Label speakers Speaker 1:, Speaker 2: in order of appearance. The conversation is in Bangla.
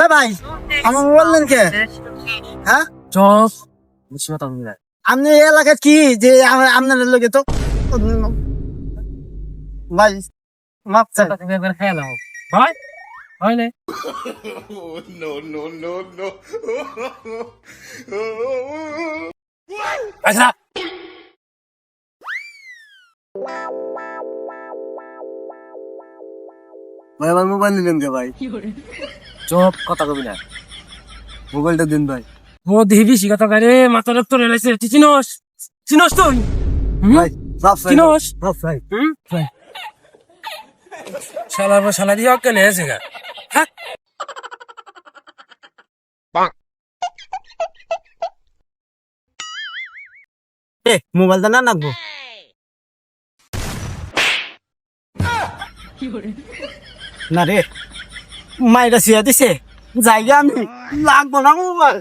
Speaker 1: এ ভাই আমার মোবাইল নেন কে? হ্যাঁ
Speaker 2: চপ বুঝছি কথা বলে
Speaker 1: আপনি এই এলাকার কি যে আপনার লোকে তো ভাই মাপ চাই।
Speaker 2: তুমি একবার খেয়ে নাও হয় হয় না আচ্ছা
Speaker 1: ভাই আমার মোবাইল নিলেন কে ভাই?
Speaker 2: চপ কথা কবি না
Speaker 1: মোবাইলটা দিন ভাই।
Speaker 2: ও দেবি শিকাতা গারে মাথা রক্ত রেলাইছে তুই চিনস চিনস তুই
Speaker 1: ভাই মাপ চাই,
Speaker 2: চিনস
Speaker 1: মাপ চাই।
Speaker 2: শালা দিয়ে অজ্ঞান হয়েছে গা হ্যাঁ
Speaker 1: এ মোবাইলটা না নাকবো না রে, মাইরা ছিয়া দিছে জায়গা আমি লাগবো না মোবাইল।